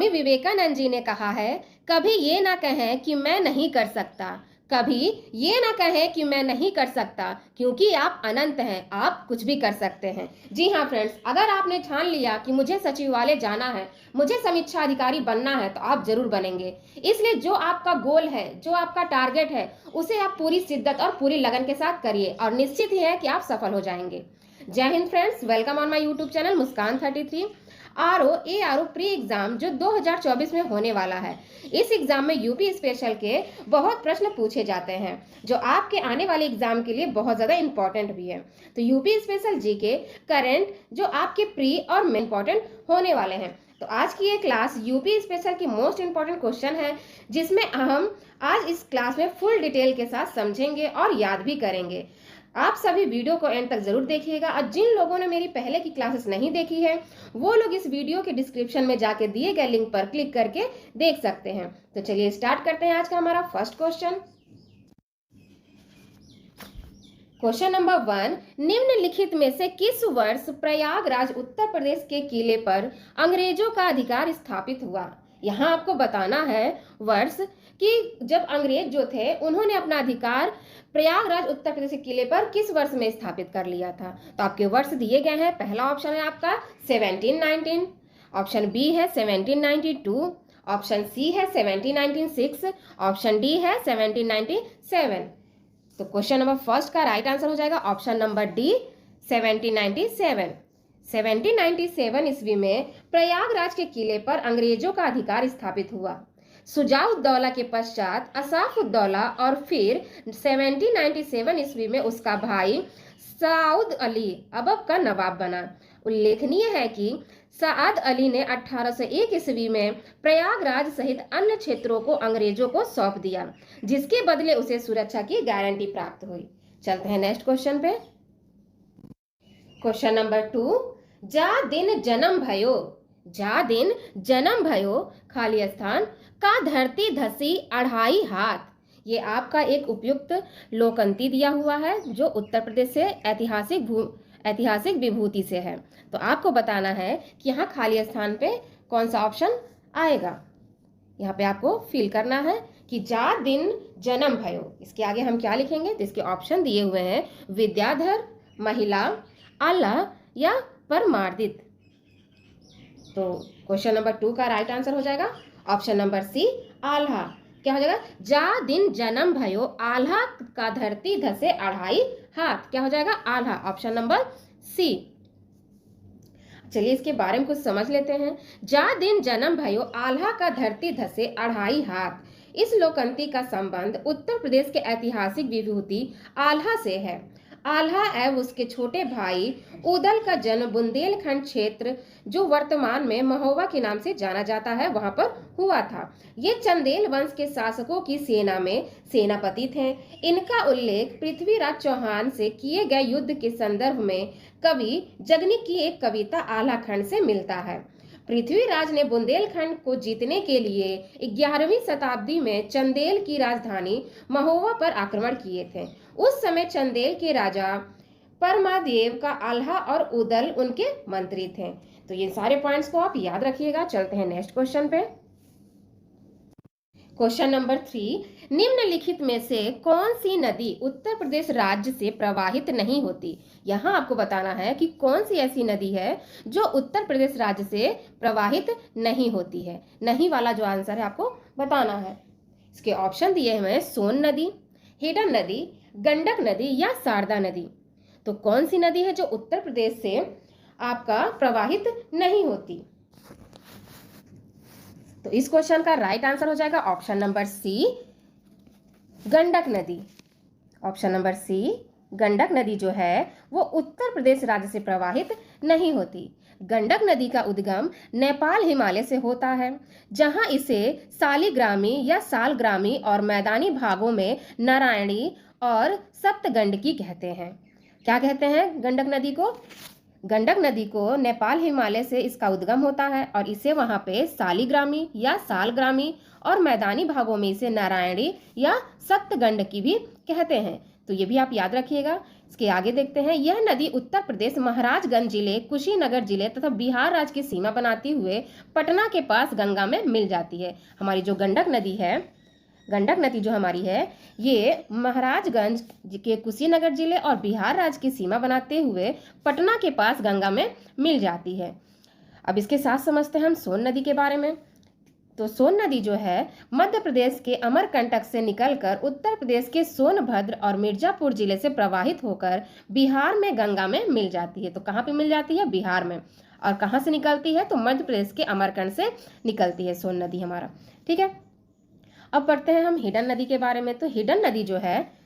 विवेकानंद जी ने कहा है, कभी ये ना कहें कि मैं नहीं कर सकता, कभी ये ना कहें कि मैं नहीं कर सकता, क्योंकि आप अनंत हैं, आप कुछ भी कर सकते हैं। जी हाँ फ्रेंड्स, अगर आपने ठान लिया कि मुझे सचिवालय जाना है, मुझे समीक्षा अधिकारी बनना है, तो आप जरूर बनेंगे। इसलिए जो आपका गोल है, जो आपका टारगेट है, उसे आप पूरी शिद्दत और पूरी लगन के साथ करिए और निश्चित ही है कि आप सफल हो जाएंगे। जय Hind friends, welcome on my YouTube channel Muskan 33। RO pre exam जो 2024 में होने वाला है, इस एग्जाम में यूपी स्पेशल के बहुत प्रश्न पूछे जाते हैं जो आपके आने वाले एग्जाम के लिए बहुत ज़्यादा इंपॉर्टेंट भी है। तो यूपी स्पेशल जी के करेंट जो आपके प्री और मेन इंपॉर्टेंट होने वाले हैं। तो आज की ये क्लास यूपी स्पेशल की मोस्ट इंपॉर्टेंट क्वेश्चन है, जिसमें हम आज इस क्लास में फुल डिटेल के साथ समझेंगे और याद भी करेंगे। आप सभी वीडियो को एंड तक जरूर देखिएगा और जिन लोगों ने मेरी पहले की क्लासेस नहीं देखी है, वो लोग इस वीडियो के डिस्क्रिप्शन में जाके दिए गए लिंक पर क्लिक करके देख सकते हैं। तो चलिए स्टार्ट करते हैं आज का हमारा फर्स्ट क्वेश्चन। क्वेश्चन नंबर 1, निम्नलिखित में से किस वर्ष प्रयागराज उत्तर प्रदेश के किले पर अंग्रेजों का अधिकार स्थापित हुआ? यहाँ आपको बताना है वर्ष कि जब अंग्रेज जो थे उन्होंने अपना अधिकार प्रयागराज उत्तर प्रदेश के किले पर किस वर्ष में स्थापित कर लिया था। तो आपके वर्ष दिए गए हैं। पहला ऑप्शन है आपका 1719, ऑप्शन बी है 1792, ऑप्शन सी है 1796, ऑप्शन डी है 1797। तो क्वेश्चन नंबर फर्स्ट का राइट आंसर हो जाएगा ऑप्शन नंबर डी 1797। 1797 ईस्वी में प्रयागराज के किले पर अंग्रेजों का अधिकार स्थापित हुआ। शुजाउद्दौला के पश्चात असाफउद्दौला और फिर 1797 ईस्वी में उसका भाई सआद अली अबब का नवाब बना। उल्लेखनीय है कि सआद अली ने 1801 ईस्वी में प्रयागराज सहित अन्य क्षेत्रों को अंग्रेजों को सौंप दिया, जिसके बदले उसे सुरक्षा की गारंटी प्राप्त हुई। चलते हैं नेक्स्ट क्वेश्चन पे। क्वेश्चन नंबर 2, जा दिन जन्म भयो, जा दिन जन्म भयो खाली स्थान का धरती धसी अढ़ाई हाथ। ये आपका एक उपयुक्त लोकंती दिया हुआ है जो उत्तर प्रदेश से ऐतिहासिक विभूति से है। तो आपको बताना है कि यहाँ खाली स्थान पे कौन सा ऑप्शन आएगा। यहाँ पे आपको फिल करना है कि जा दिन जन्म भयो, इसके आगे हम क्या लिखेंगे। तो इसके ऑप्शन दिए हुए हैं विद्याधर, महिला, आला या परमार्दित। तो क्वेश्चन नंबर 2 का राइट आंसर हो जाएगा ऑप्शन नंबर सी आल्हा। क्या हो जाएगा, जा दिन जन्म भयो आल्हा का धरती धसे अढ़ाई हाथ। क्या हो जाएगा, आल्हा, ऑप्शन नंबर सी। चलिए इसके बारे में कुछ समझ लेते हैं। जा दिन जन्म भयो आल्हा का धरती धसे अढ़ाई हाथ, इस लोकंती का संबंध उत्तर प्रदेश के ऐतिहासिक विभूति आल्हा से है। आल्हा एवं उसके छोटे भाई उदल का जन्म बुंदेलखंड क्षेत्र जो वर्तमान में महोबा के नाम से जाना जाता है वहां पर हुआ था। ये चंदेल वंश के शासकों की सेना में सेनापति थे। इनका उल्लेख पृथ्वीराज चौहान से किए गए युद्ध के संदर्भ में कवि जगनी की एक कविता आल्हा खंड से मिलता है। पृथ्वीराज ने बुंदेलखंड को जीतने के लिए 11वीं शताब्दी में चंदेल की राजधानी महोबा पर आक्रमण किए थे। उस समय चंदेल के राजा परमादेव का आल्हा और उदल उनके मंत्री थे। तो ये सारे पॉइंट्स को आप याद रखिएगा। चलते हैं नेक्स्ट क्वेश्चन पे। क्वेश्चन नंबर 3, निम्नलिखित में से कौन सी नदी उत्तर प्रदेश राज्य से प्रवाहित नहीं होती। यहाँ आपको बताना है कि कौन सी ऐसी नदी है जो उत्तर प्रदेश राज्य से प्रवाहित नहीं होती है। नहीं वाला जो आंसर है आपको बताना है। इसके ऑप्शन दिए हुए हैं सोन नदी, हिडन नदी, गंडक नदी या शारदा नदी। तो कौन सी नदी है जो उत्तर प्रदेश से आपका प्रवाहित नहीं होती। तो इस क्वेश्चन का राइट आंसर हो जाएगा ऑप्शन नंबर सी गंडक नदी। ऑप्शन नंबर सी गंडक नदी जो है वो उत्तर प्रदेश राज्य से प्रवाहित नहीं होती। गंडक नदी का उद्गम नेपाल हिमालय से होता है, जहां इसे सालीग्रामी या सालग्रामी और मैदानी भागों में नारायणी और सप्तगंडकी कहते हैं। क्या कहते हैं गंडक नदी को? गंडक नदी को नेपाल हिमालय से इसका उद्गम होता है और इसे वहां पे सालीग्रामी या सालग्रामी और मैदानी भागों में इसे नारायणी या सप्तगंडकी भी कहते हैं। तो ये भी आप याद रखिएगा। इसके आगे देखते हैं, यह नदी उत्तर प्रदेश महाराजगंज जिले, कुशीनगर जिले तथा बिहार राज्य की सीमा बनाती हुए पटना के पास गंगा में मिल जाती है। हमारी जो गंडक नदी है, गंडक नदी जो हमारी है, ये महाराजगंज के कुशीनगर जिले और बिहार राज्य की सीमा बनाते हुए पटना के पास गंगा में मिल जाती है। अब इसके साथ समझते हैं हम सोन नदी के बारे में। तो सोन नदी जो है मध्य प्रदेश के अमरकंटक से निकलकर उत्तर प्रदेश के सोनभद्र और मिर्जापुर जिले से प्रवाहित होकर बिहार में गंगा में मिल जाती है। तो कहाँ पे मिल जाती है? बिहार में। और कहाँ से निकलती है? तो मध्य प्रदेश के अमरकंटक से निकलती है सोन नदी हमारा। ठीक है, अब पढ़ते हैं हम हिडन नदी के बारे में। तो हिडन नदी जो है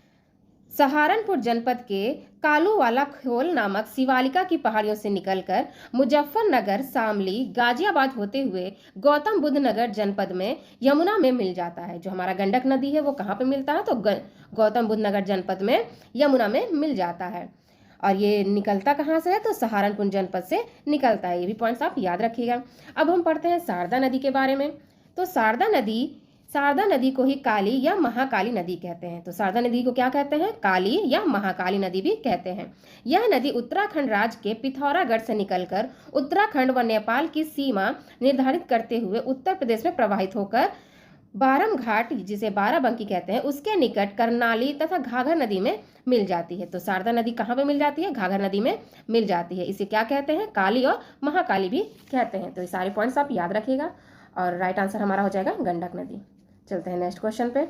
सहारनपुर जनपद के कालूवाला खोल नामक शिवालिका की पहाड़ियों से निकलकर मुजफ्फरनगर, शामली, गाजियाबाद होते हुए गौतम बुद्ध नगर जनपद में यमुना में मिल जाता है। जो हमारा गंडक नदी है वो कहाँ पे मिलता है? तो गौतम बुद्ध नगर जनपद में यमुना में मिल जाता है। और ये निकलता कहाँ से है? तो सहारनपुर जनपद से निकलता है। ये भी पॉइंट्स आप याद रखिएगा। अब हम पढ़ते हैं शारदा नदी के बारे में। तो शारदा नदी को ही काली या महाकाली नदी कहते हैं। तो शारदा नदी को क्या कहते हैं? काली या महाकाली नदी भी कहते हैं। यह नदी उत्तराखंड राज्य के पिथौरागढ़ से निकलकर उत्तराखंड व नेपाल की सीमा निर्धारित करते हुए उत्तर प्रदेश में प्रवाहित होकर बारम घाट, जिसे बाराबंकी कहते हैं, उसके निकट करनाली तथा घाघर नदी में मिल जाती है। तो शारदा नदी कहाँ पे मिल जाती है? घाघर नदी में मिल जाती है। इसे क्या कहते हैं? काली और महाकाली भी कहते हैं। तो ये सारे पॉइंट्स आप याद रखिएगा और राइट आंसर हमारा हो जाएगा गंडक नदी। चलते हैं नेक्स्ट क्वेश्चन पे।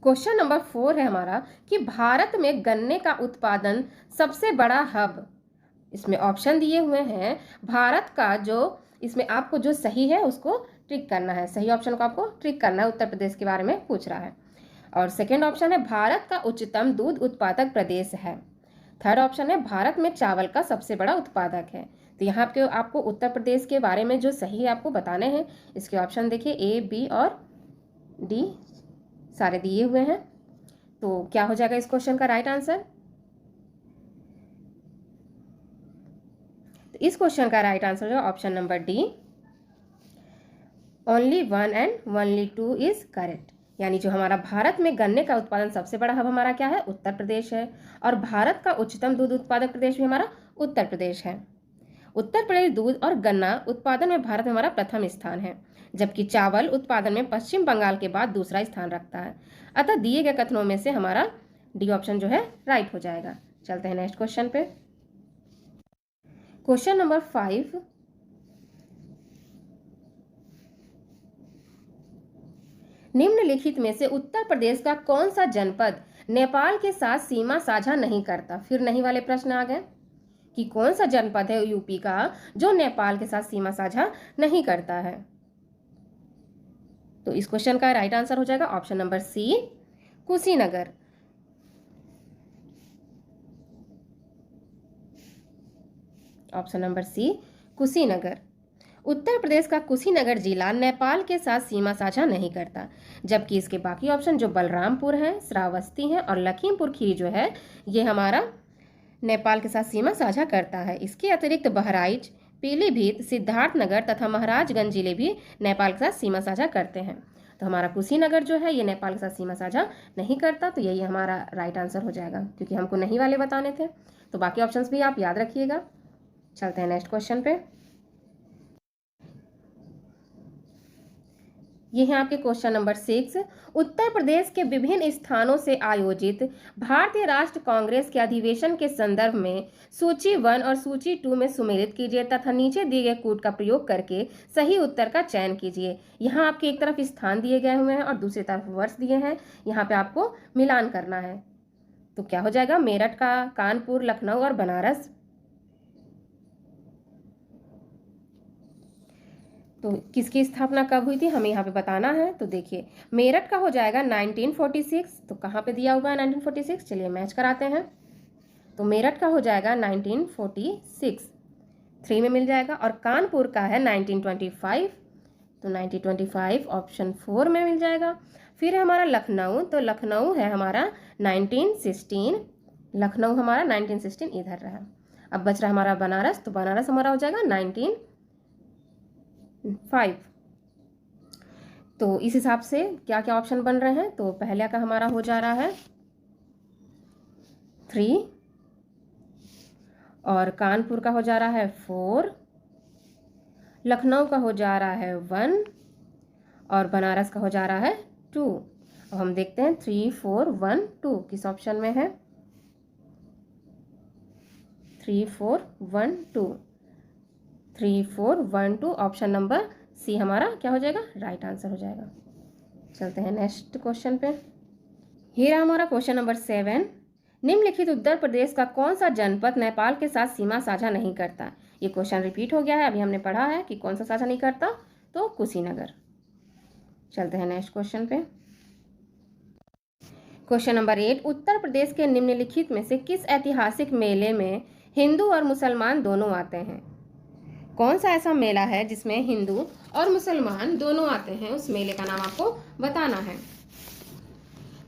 क्वेश्चन नंबर 4 है हमारा कि भारत में गन्ने का उत्पादन सबसे बड़ा हब, इसमें ऑप्शन दिए हुए हैं। भारत का जो, इसमें आपको जो सही है उसको ट्रिक करना है, सही ऑप्शन को आपको ट्रिक करना है। उत्तर प्रदेश के बारे में पूछ रहा है। और सेकेंड ऑप्शन है भारत का उच्चतम दूध उत्पादक प्रदेश है। थर्ड ऑप्शन है भारत में चावल का सबसे बड़ा उत्पादक है। तो यहाँ पे आपको उत्तर प्रदेश के बारे में जो सही है आपको बताने हैं। इसके ऑप्शन देखिए, ए, बी और डी सारे दिए हुए हैं। तो क्या हो जाएगा इस क्वेश्चन का राइट आंसर? तो इस क्वेश्चन का राइट आंसर जो option number D, only 1 and only 2 is correct. यानी जो हमारा भारत में गन्ने का उत्पादन सबसे बड़ा हब हमारा क्या है? उत्तर प्रदेश है। और भारत का उच्चतम दूध उत्पादक प्रदेश भी हमारा उत्तर प्रदेश है। उत्तर प्रदेश दूध और गन्ना उत्पादन में भारत में हमारा प्रथम स्थान है, जबकि चावल उत्पादन में पश्चिम बंगाल के बाद दूसरा स्थान रखता है। अतः दिए गए कथनों में से हमारा डी ऑप्शन जो है राइट हो जाएगा। चलते हैं नेक्स्ट क्वेश्चन पे। क्वेश्चन नंबर 5, निम्नलिखित में से उत्तर प्रदेश का कौन सा जनपद नेपाल के साथ सीमा साझा नहीं करता? फिर नहीं वाले प्रश्न आ गए कि कौन सा जनपद है यूपी का जो नेपाल के साथ सीमा साझा नहीं करता है। तो इस क्वेश्चन का राइट आंसर हो जाएगा option number C, Kushinagar. Option number C, Kushinagar. Uttar Pradesh का कुशीनगर जिला नेपाल के साथ सीमा साझा नहीं करता, जबकि इसके बाकी ऑप्शन जो बलरामपुर है, श्रावस्ती है और लखीमपुर खीरी जो है ये हमारा नेपाल के साथ सीमा साझा करता है। इसके अतिरिक्त बहराइच, पीलीभीत, सिद्धार्थनगर तथा महाराजगंज जिले भी नेपाल के साथ सीमा साझा करते हैं। तो हमारा कुशीनगर जो है ये नेपाल के साथ सीमा साझा नहीं करता। तो यही हमारा राइट आंसर हो जाएगा, क्योंकि हमको नहीं वाले बताने थे। तो बाकी ऑप्शंस भी आप याद रखिएगा। चलते हैं नेक्स्ट क्वेश्चन पे। ये है आपके क्वेश्चन नंबर 6। उत्तर प्रदेश के विभिन्न स्थानों से आयोजित भारतीय राष्ट्र कांग्रेस के अधिवेशन के संदर्भ में सूची 1 और सूची 2 में सुमेलित कीजिए तथा नीचे दिए गए कूट का प्रयोग करके सही उत्तर का चयन कीजिए। यहाँ आपके एक तरफ स्थान दिए गए हुए हैं और दूसरी तरफ वर्ष दिए हैं। यहाँ पे आपको मिलान करना है। तो क्या हो जाएगा? मेरठ का, कानपुर, लखनऊ और बनारस। तो किसकी स्थापना कब हुई थी हमें यहाँ पे बताना है। तो देखिए मेरठ का हो जाएगा 1946। तो कहाँ पे दिया हुआ है 1946? चलिए मैच कराते हैं। तो मेरठ का हो जाएगा 1946, 3 में मिल जाएगा। और कानपुर का है 1925। तो 1925 ऑप्शन 4 में मिल जाएगा। फिर है हमारा लखनऊ। तो लखनऊ है हमारा 1916। लखनऊ हमारा 1916 इधर रहा। अब बच रहा हमारा बनारस। तो बनारस हमारा हो जाएगा 1905। तो इस हिसाब से क्या क्या ऑप्शन बन रहे हैं? तो पहले का हमारा हो जा रहा है 3 और कानपुर का हो जा रहा है 4, लखनऊ का हो जा रहा है 1 और बनारस का हो जा रहा है 2। अब हम देखते हैं 3 4 1 2 किस ऑप्शन में है। 3 4 1 2 3 4 1 2 ऑप्शन नंबर सी हमारा क्या हो जाएगा, राइट आंसर हो जाएगा। चलते हैं नेक्स्ट क्वेश्चन पे। ये रहा हमारा क्वेश्चन नंबर 7। निम्नलिखित उत्तर प्रदेश का कौन सा जनपद नेपाल के साथ सीमा साझा नहीं करता। ये क्वेश्चन रिपीट हो गया है, अभी हमने पढ़ा है कि कौन सा साझा नहीं करता, तो कुशीनगर। चलते हैं नेक्स्ट क्वेश्चन पे। क्वेश्चन नंबर 8, उत्तर प्रदेश के निम्नलिखित में से किस ऐतिहासिक मेले में हिंदू और मुसलमान दोनों आते हैं। कौन सा ऐसा मेला है जिसमें हिंदू और मुसलमान दोनों आते हैं, उस मेले का नाम आपको बताना है।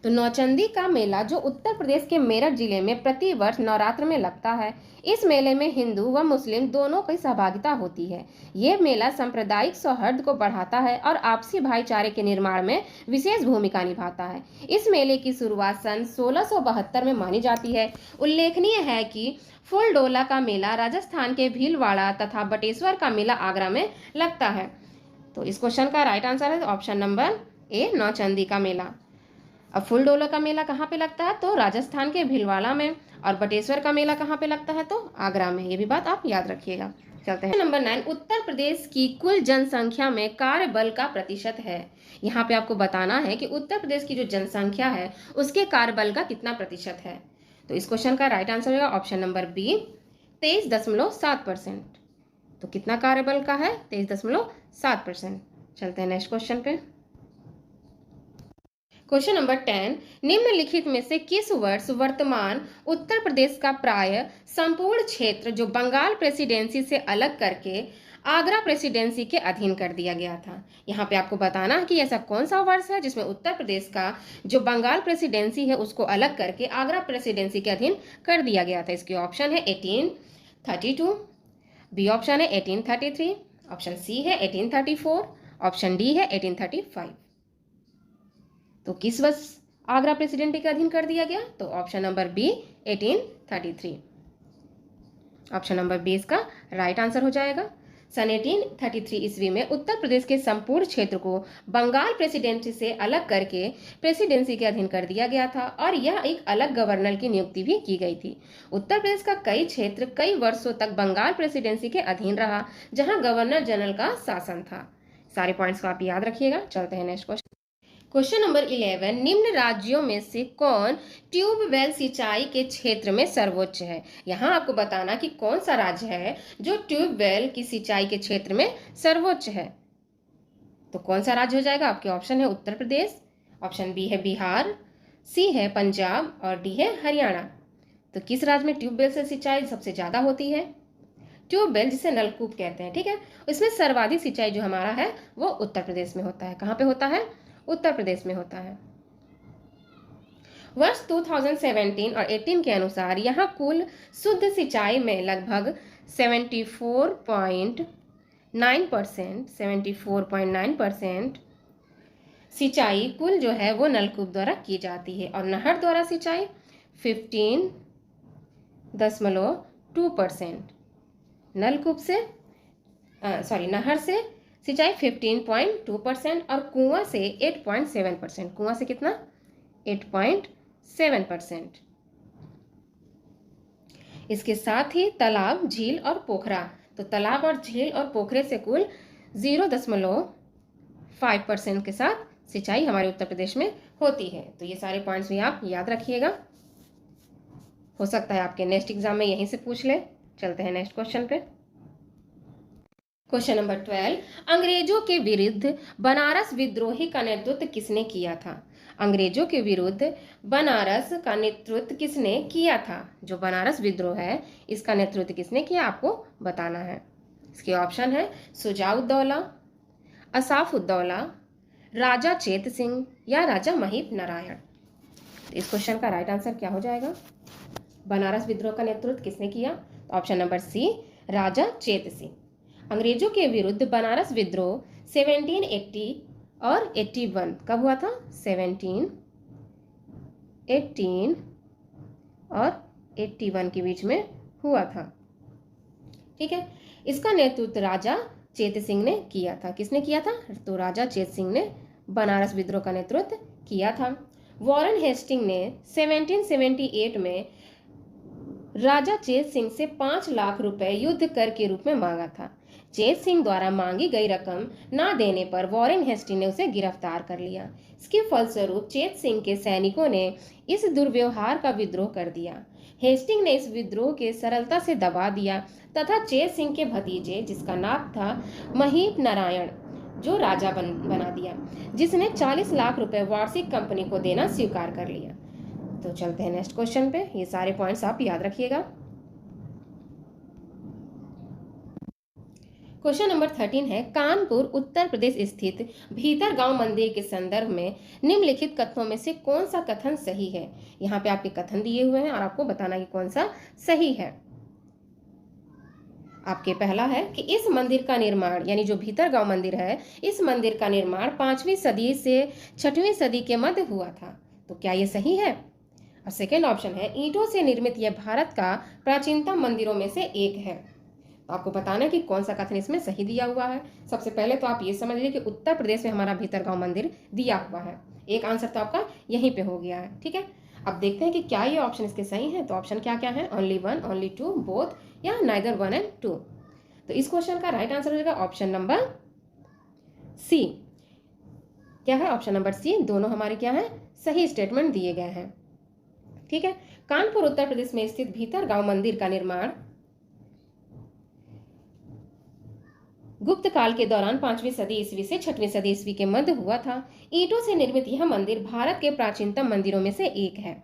तो नौचंदी का मेला जो उत्तर प्रदेश के मेरठ जिले में प्रतिवर्ष नवरात्र में लगता है। इस मेले में हिंदू व मुस्लिम दोनों की सहभागिता होती है। ये मेला सांप्रदायिक सौहार्द को बढ़ाता है और आपसी भाईचारे के निर्माण में विशेष भूमिका निभाता है। इस मेले की शुरुआत सन 1672 में मानी जाती है। उल्लेखनीय है कि फूलडोला का मेला राजस्थान के भीलवाड़ा तथा बटेश्वर का मेला आगरा में लगता है। तो इस क्वेश्चन का राइट आंसर है ऑप्शन नंबर ए, नौचंदी का मेला। अब फूलडोला का मेला कहाँ पे लगता है, तो राजस्थान के भीलवाड़ा में, और बटेश्वर का मेला कहाँ पे लगता है, तो आगरा में। ये भी बात आप याद रखिएगा। चलते हैं नंबर 9, उत्तर प्रदेश की कुल जनसंख्या में कार्यबल का प्रतिशत है। यहाँ पे आपको बताना है कि उत्तर प्रदेश की जो जनसंख्या है उसके कार्यबल का कितना प्रतिशत है। तो इस क्वेश्चन का राइट आंसर होगा ऑप्शन नंबर बी, 23.7%। तो कितना कार्यबल का है, 23.7%। चलते हैं नेक्स्ट क्वेश्चन पे। क्वेश्चन नंबर 10, निम्नलिखित में से किस वर्ष वर्तमान उत्तर प्रदेश का प्राय संपूर्ण क्षेत्र जो बंगाल प्रेसिडेंसी से अलग करके आगरा प्रेसिडेंसी के अधीन कर दिया गया था। यहाँ पे आपको बताना है कि ऐसा कौन सा वर्ष है जिसमें उत्तर प्रदेश का जो बंगाल प्रेसिडेंसी है उसको अलग करके आगरा प्रेसिडेंसी के अधीन कर दिया गया था। इसके ऑप्शन है 1832, बी ऑप्शन है 1833, ऑप्शन सी है 1834, ऑप्शन डी है 1835। तो किस वर्ष आगरा प्रेसिडेंसी के अधीन कर दिया गया, तो option number B 1833। Option number B इसका राइट आंसर हो जाएगा। सन 1833 ईस्वी में उत्तर प्रदेश के संपूर्ण क्षेत्र को बंगाल प्रेसिडेंसी से अलग करके प्रेसिडेंसी के अधीन कर दिया गया था और यह एक अलग गवर्नर की नियुक्ति भी की गई थी। उत्तर प्रदेश का कई क्षेत्र कई वर्षों तक बंगाल प्रेसिडेंसी के अधीन रहा, जहां गवर्नर जनरल का शासन था। सारे पॉइंट्स को आप याद रखिएगा। चलते हैं नेक्स्ट क्वेश्चन। क्वेश्चन नंबर 11, निम्न राज्यों में से कौन ट्यूबवेल सिंचाई के क्षेत्र में सर्वोच्च है। यहाँ आपको बताना कि कौन सा राज्य है जो ट्यूबवेल की सिंचाई के क्षेत्र में सर्वोच्च है। तो कौन सा राज्य हो जाएगा, आपके ऑप्शन है उत्तर प्रदेश, ऑप्शन बी है बिहार, सी है पंजाब और डी है हरियाणा। तो किस राज्य में ट्यूबवेल से सिंचाई सबसे ज्यादा होती है। ट्यूबवेल जिसे नलकूप कहते हैं, ठीक है, इसमें सर्वाधिक सिंचाई जो हमारा है वो उत्तर प्रदेश में होता है। कहाँ पे होता है, उत्तर प्रदेश में होता है। वर्ष 2017 और 18 के अनुसार यहाँ कुल शुद्ध सिंचाई में लगभग 74.9% सिंचाई कुल जो है वो नलकूप द्वारा की जाती है और नहर द्वारा सिंचाई 15.2%। नलकूप से नहर से सिंचाई 15.2% और कुआं से 8.7%। कुआं से कितना, 8.7%। इसके साथ ही तालाब, झील और पोखरा, तो तालाब और झील और पोखरे से कुल 0.5% के साथ सिंचाई हमारे उत्तर प्रदेश में होती है। तो ये सारे पॉइंट्स भी आप याद रखिएगा, हो सकता है आपके नेक्स्ट एग्जाम में यहीं से पूछ ले। चलते हैं नेक्स्ट क्वेश्चन पे। क्वेश्चन नंबर 12, अंग्रेजों के विरुद्ध बनारस विद्रोही का नेतृत्व किसने किया था। अंग्रेजों के विरुद्ध बनारस का नेतृत्व किसने किया था। जो बनारस विद्रोह है इसका नेतृत्व किसने किया, आपको बताना है। इसके ऑप्शन है शुजाउद्दौला, असाफउद्दौला, राजा चेत सिंह या राजा महिप नारायण। इस क्वेश्चन का राइट आंसर क्या हो जाएगा, बनारस विद्रोह का नेतृत्व किसने किया। ऑप्शन नंबर सी, राजा चेत सिंह। अंग्रेजों के विरुद्ध बनारस विद्रोह 1780 और 81 कब हुआ था, 1718 और 81 के बीच में हुआ था। ठीक है, इसका नेतृत्व राजा चेत सिंह ने किया था। किसने किया था? तो राजा चेत सिंह ने बनारस विद्रोह का नेतृत्व किया था। वॉरेन हेस्टिंग ने 1778 में राजा चेत सिंह से 5 लाख रुपए युद्ध कर के रूप में मांगा था। चेत सिंह द्वारा मांगी गई रकम ना देने पर वॉरेन हेस्टिंग ने उसे गिरफ्तार कर लिया। इसके फलस्वरूप चेत सिंह के सैनिकों ने इस दुर्व्यवहार का विद्रोह कर दिया। हेस्टिंग ने इस विद्रोह के सरलता से दबा दिया तथा चेत सिंह के भतीजे, जिसका नाम था महीप नारायण, जो राजा बना दिया, जिसने 40 लाख रुपए वार्षिक कंपनी को देना स्वीकार कर लिया। तो चलते हैं नेक्स्ट क्वेश्चन पे। ये सारे पॉइंट्स आप याद रखिएगा। क्वेश्चन नंबर 13 है, कानपुर उत्तर प्रदेश स्थित भीतरगांव मंदिर के संदर्भ में निम्नलिखित कथनों में से कौन सा कथन सही है? यहाँ पे आपके कथन दिए हुए हैं और आपको बताना कि कौन सा सही है। आपके पहला है कि इस मंदिर का निर्माण, यानी जो भीतरगांव मंदिर है, इस मंदिर का निर्माण 5वीं सदी से 6वीं सदी के मध्य हुआ था। तो क्या ये सही है? और सेकेंड ऑप्शन है, ईंटों से निर्मित यह भारत का प्राचीनतम मंदिरों में से एक है। तो आपको बताना है कि कौन सा कथन इसमें सही दिया हुआ है। सबसे पहले तो आप ये समझ लीजिए कि उत्तर प्रदेश में हमारा भीतरगांव मंदिर दिया हुआ है। एक आंसर तो आपका यहीं पे हो गया है। ठीक है, अब देखते हैं कि क्या ये ऑप्शन इसके सही है। तो ऑप्शन क्या क्या है? ओनली 1, ओनली 2, बोथ, या नाइदर 1 एंड 2। तो इस क्वेश्चन का राइट आंसर हो जाएगा ऑप्शन नंबर सी। क्या है? Option number C. दोनों हमारे क्या है? सही स्टेटमेंट दिए गए हैं। ठीक है, कानपुर उत्तर प्रदेश में स्थित भीतरगांव मंदिर का निर्माण गुप्त काल के दौरान 5वीं सदी ईस्वी से 6वीं सदी ईस्वी के मध्य हुआ था। ईंटों से निर्मित यह मंदिर भारत के प्राचीनतम मंदिरों में से एक है।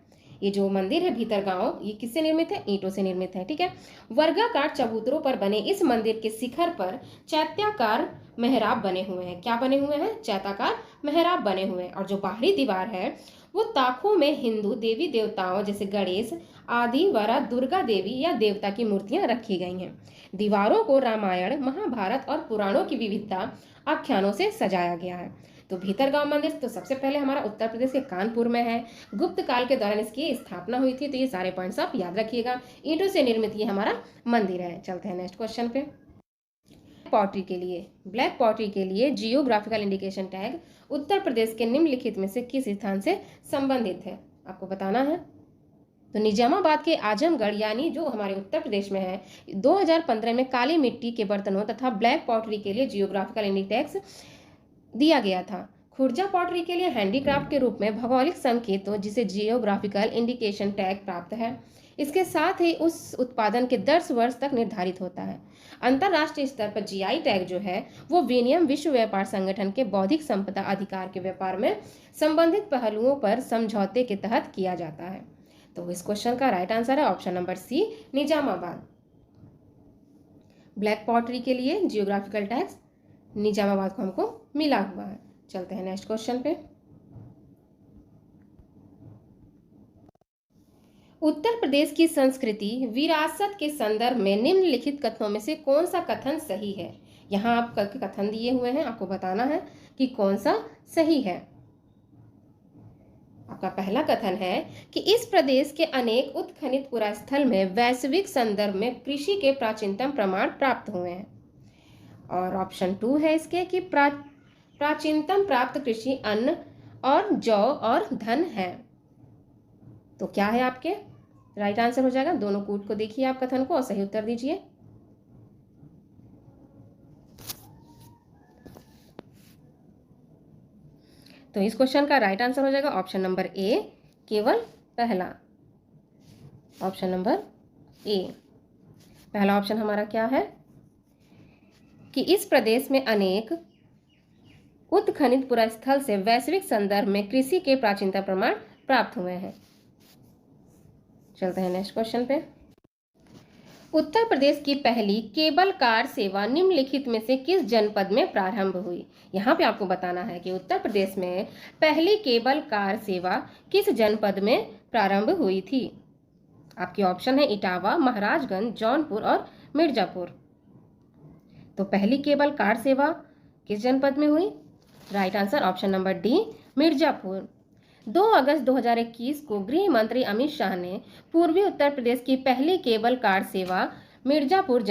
ये जो मंदिर है भीतरगांव, ये किससे निर्मित है? ईंटों से निर्मित है। ठीक है, वर्गाकार चबूतरों पर बने इस मंदिर के शिखर पर चैत्याकार मेहराब बने हुए हैं। क्या बने हुए हैं? चैत्याकार मेहराब बने हुए हैं। और जो बाहरी दीवार है वो ताकों में हिंदू देवी देवताओं जैसे गणेश आदि व दुर्गा देवी या देवता की मूर्तियां रखी गई हैं। दीवारों को रामायण, महाभारत और पुराणों की विविधता आख्यानों से सजाया गया है। तो भीतरगांव मंदिर तो सबसे पहले हमारा उत्तर प्रदेश के कानपुर में है। गुप्त काल के दौरान इसकी स्थापना हुई थी। तो ये सारे पॉइंट्स आप याद रखिएगा। ईंटों से निर्मित ये हमारा मंदिर है। चलते हैं नेक्स्ट क्वेश्चन पे। पॉटरी के लिए, ब्लैक पॉटरी के लिए geographical indication tag Uttar Pradesh के निम्नलिखित में से किस स्थान से संबंधित है? आपको बताना है। तो निजामाबाद के आजमगढ़, यानी जो हमारे उत्तर प्रदेश में है, 2015 में काली मिट्टी के बर्तनों तथा ब्लैक पॉटरी के लिए जियोग्राफिकल इंडिकेशन दिया गया था। खुर्जा पॉटरी के लिए हैंडीक्राफ्ट के रूप में भौगोलिक संकेतों जिसे जियोग्राफिकल इंडिकेशन टैग प्राप्त है। इसके साथ ही उस उत्पादन के 10 वर्ष तक निर्धारित होता है। अंतर्राष्ट्रीय स्तर पर जीआई टैग जो है वो विनियम विश्व व्यापार संगठन के बौद्धिक संपदा अधिकार के व्यापार में संबंधित पहलुओं पर समझौते के तहत किया जाता है। तो इस क्वेश्चन का राइट आंसर है option number C, Nizamabad. Black pottery के लिए जियोग्राफिकल टैग निजामाबाद को हमको मिला हुआ है। चलते हैं नेक्स्ट क्वेश्चन पे। उत्तर प्रदेश की संस्कृति विरासत के संदर्भ में निम्नलिखित कथनों में से कौन सा कथन सही है? यहाँ आप कथन दिए हुए हैं, आपको बताना है कि कौन सा सही है। आपका पहला कथन है कि इस प्रदेश के अनेक उत्खनित पुरास्थल में वैश्विक संदर्भ में कृषि के प्राचीनतम प्रमाण प्राप्त हुए हैं। और ऑप्शन 2 है इसके कि प्राचीनतम प्राप्त कृषि अन्न और जौ और धन है। तो क्या है आपके राइट आंसर हो जाएगा? दोनों कूट को देखिए आप कथन को और सही उत्तर दीजिए। तो इस क्वेश्चन का राइट आंसर हो जाएगा ऑप्शन नंबर ए, केवल पहला। ऑप्शन नंबर ए, पहला ऑप्शन हमारा क्या है कि इस प्रदेश में अनेक उत्खनित पुरास्थल से वैश्विक संदर्भ में कृषि के प्राचीनतम प्रमाण प्राप्त हुए हैं। चलते हैं नेक्स्ट क्वेश्चन पे। उत्तर प्रदेश की पहली केबल कार सेवा निम्नलिखित में से किस जनपद में प्रारंभ हुई? यहाँ पे आपको बताना है कि उत्तर प्रदेश में पहली केबल कार सेवा किस जनपद में प्रारंभ हुई थी। आपके ऑप्शन है इटावा, महाराजगंज, जौनपुर और मिर्जापुर। तो पहली केबल कार सेवा किस जनपद में हुई? Right answer option number D, Mirzapur. 2 अगस्त 2021 को गृह मंत्री अमित शाह ने पूर्वी उत्तर प्रदेश की पहली केबल कार सेवा मिर्जापुर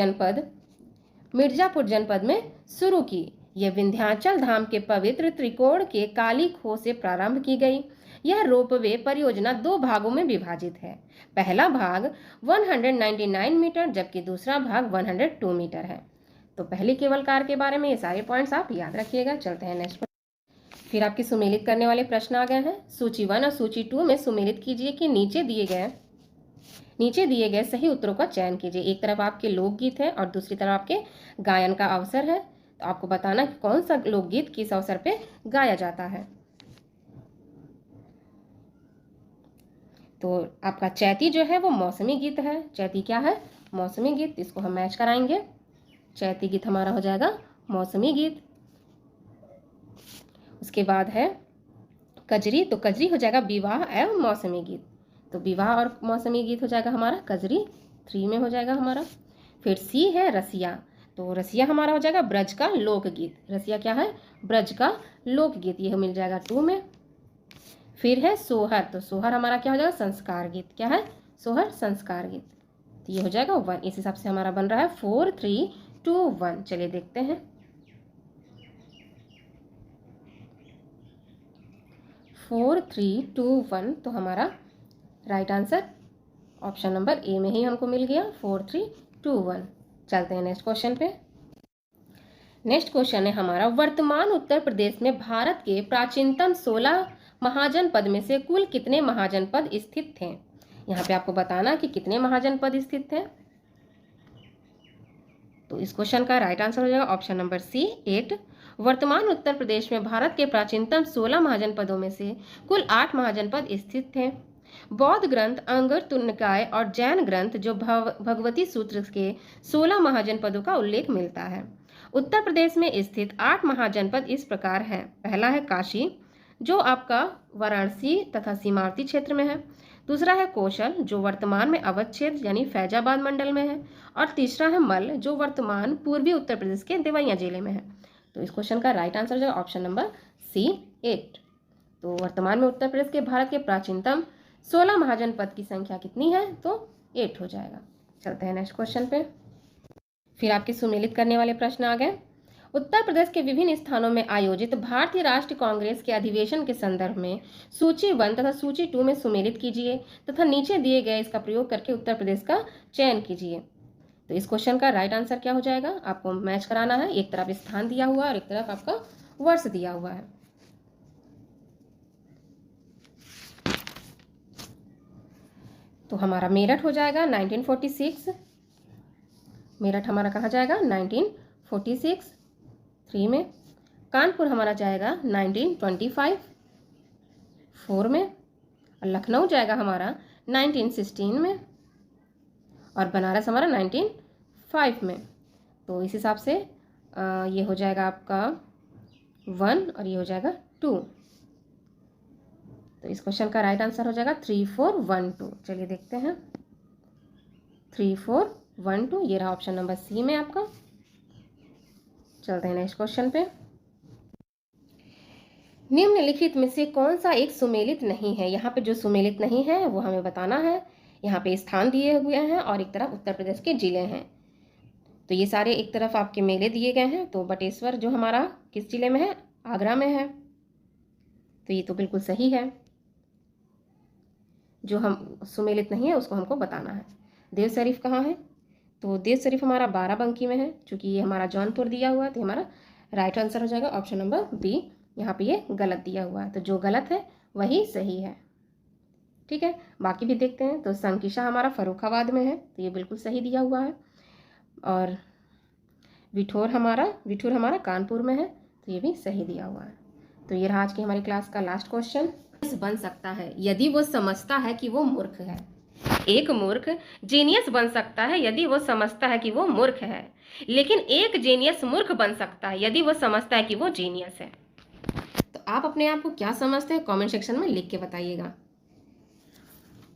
जनपद में शुरू की। यह विंध्याचल धाम के पवित्र त्रिकोण के काली खो से प्रारंभ की गई। यह रोपवे परियोजना 2 भागों में विभाजित है। पहला भाग 199 मीटर जबकि दूसरा भाग 102 मीटर है। तो पहली केबल कार के बारे में ये सारे पॉइंट्स आप याद रखिएगा। चलते हैं नेक्स्ट। फिर आपके सुमेलित करने वाले प्रश्न आ गए हैं। सूची 1 और सूची 2 में सुमेलित कीजिए कि नीचे दिए गए सही उत्तरों का चयन कीजिए। एक तरफ आपके लोकगीत है और दूसरी तरफ आपके गायन का अवसर है। तो आपको बताना कि कौन सा लोकगीत किस अवसर पे गाया जाता है। तो आपका चैती जो है वो मौसमी गीत है। चैती क्या है? मौसमी गीत। इसको हम मैच कराएंगे। चैती गीत हमारा हो जाएगा मौसमी गीत। उसके बाद है कजरी। तो कजरी हो जाएगा विवाह एवं मौसमी गीत। तो विवाह और मौसमी गीत हो जाएगा हमारा कजरी, 3 में हो जाएगा हमारा। फिर सी है रसिया। तो रसिया हमारा हो जाएगा ब्रज का लोकगीत। रसिया क्या है? ब्रज का लोकगीत। ये मिल जाएगा 2 में। फिर है सोहर। तो सोहर हमारा क्या हो जाएगा? संस्कार गीत। क्या है? सोहर संस्कार गीत। तो ये हो जाएगा 1। इस हिसाब से हमारा बन रहा है 4 3 2 1। चलिए देखते हैं। 4 3 2 1। तो हमारा right answer option number A में ही हमको मिल गया 4 3 2 1। चलते हैं नेक्स्ट क्वेश्चन पे। नेक्स्ट क्वेश्चन है हमारा, वर्तमान उत्तर प्रदेश में भारत के प्राचीनतम 16 महाजनपद में से कुल कितने महाजनपद स्थित थे? यहाँ पे आपको बताना कि कितने महाजनपद स्थित थे। तो इस क्वेश्चन का राइट आंसर हो जाएगा ऑप्शन नंबर सी 8। वर्तमान उत्तर प्रदेश में भारत के प्राचीनतम 16 महाजनपदों में से कुल 8 महाजनपद स्थित थे। बौद्ध ग्रंथ अंगुत्तर निकाय और जैन ग्रंथ जो भगवती सूत्र के 16 महाजनपदों का उल्लेख मिलता है। उत्तर प्रदेश में स्थित 8 महाजनपद इस प्रकार हैं। पहला है काशी जो आपका वाराणसी तथा सीमावर्ती क्षेत्र में है। दूसरा है कौशल जो वर्तमान में अवध क्षेत्र यानी फैजाबाद मंडल में है। और तीसरा है मल जो वर्तमान पूर्वी उत्तर प्रदेश के देवरिया जिले में है। तो इस क्वेश्चन का राइट आंसर जो है ऑप्शन नंबर सी 8। तो वर्तमान में उत्तर प्रदेश के भारत के प्राचीनतम 16 महाजनपद की संख्या कितनी है? तो 8 हो जाएगा। चलते हैं नेक्स्ट क्वेश्चन पे। फिर आपके सुमेलित करने वाले प्रश्न आ गए। उत्तर प्रदेश के विभिन्न स्थानों में आयोजित भारतीय राष्ट्रीय कांग्रेस के अधिवेशन के संदर्भ में सूची 1 तथा सूची 2 में सुमेलित कीजिए तथा नीचे दिए गए इसका प्रयोग करके उत्तर प्रदेश का चयन कीजिए। तो इस क्वेश्चन का राइट आंसर क्या हो जाएगा? आपको मैच कराना है। एक तरफ स्थान दिया हुआ है और एक तरफ आपका वर्ष दिया हुआ है। तो हमारा मेरठ हो जाएगा 1946। मेरठ हमारा कहाँ जाएगा? 1946 3 में। कानपुर हमारा जाएगा 1925 4 में। और लखनऊ जाएगा हमारा 1916 में। और बनारस हमारा 1905 में। तो इस हिसाब से ये हो जाएगा आपका 1 और ये हो जाएगा 2। तो इस क्वेश्चन का राइट आंसर हो जाएगा 3 4 1 2। चलिए देखते हैं 3 4 1 2। ये रहा ऑप्शन नंबर सी में आपका। चलते हैं नेक्स्ट क्वेश्चन पे। निम्नलिखित में से कौन सा एक सुमेलित नहीं है? यहाँ पे जो सुमेलित नहीं है वो हमें बताना है। यहाँ पे स्थान दिए हुए हैं और एक तरफ उत्तर प्रदेश के जिले हैं। तो ये सारे एक तरफ आपके मेले दिए गए हैं। तो बटेश्वर जो हमारा किस जिले में है? आगरा में है। तो ये तो बिल्कुल सही है। जो हम सुमेलित नहीं है उसको हमको बताना है। देव शरीफ कहाँ है? तो देव शरीफ हमारा बाराबंकी में है। चूँकि ये हमारा जौनपुर दिया हुआ है तो हमारा राइट आंसर हो जाएगा ऑप्शन नंबर बी। यहाँ पे ये गलत दिया हुआ है तो जो गलत है वही सही है। ठीक है, बाकी भी देखते हैं। तो संकिशा हमारा फर्रुखाबाद में है तो ये बिल्कुल सही दिया हुआ है। और विठूर हमारा कानपुर में है तो ये भी सही दिया हुआ है। तो ये रहा आज की हमारी क्लास का लास्ट क्वेश्चन। बन सकता है यदि वो समझता है कि वो मूर्ख है। एक मूर्ख जीनियस बन सकता है यदि वो समझता है कि वो मूर्ख है, लेकिन एक जीनियस मूर्ख बन सकता है यदि वो समझता है कि वो जीनियस है। तो आप अपने आप को क्या समझते हैं कमेंट सेक्शन में लिख के बताइएगा।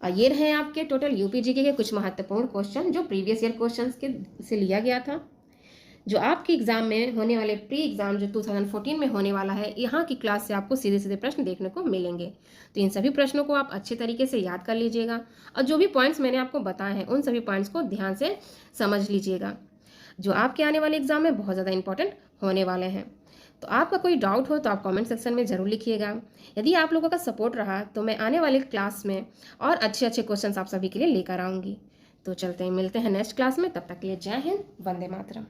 और ये रहे आपके टोटल यूपी जीके के कुछ महत्वपूर्ण क्वेश्चन जो प्रीवियस ईयर क्वेश्चंस के से लिया गया था। जो आपके एग्ज़ाम में होने वाले प्री एग्ज़ाम जो 2014 में होने वाला है, यहाँ की क्लास से आपको सीधे-सीधे प्रश्न देखने को मिलेंगे। तो इन सभी प्रश्नों को आप अच्छे तरीके से याद कर लीजिएगा और जो भी पॉइंट्स मैंने आपको बताए हैं, उन सभी पॉइंट्स को ध्यान से समझ लीजिएगा, जो आपके आने वाले एग्ज़ाम में बहुत ज़्यादा इंपॉर्टेंट होने वाले हैं। तो आपका कोई डाउट हो तो आप कमेंट सेक्शन में ज़रूर लिखिएगा। यदि आप लोगों का सपोर्ट रहा तो मैं आने वाले क्लास में और अच्छे-अच्छे क्वेश्चंस आप सभी के लिए लेकर आऊँगी। तो चलते हैं, मिलते हैं नेक्स्ट क्लास में, तब तक के लिए जय हिंद, वंदे मातरम।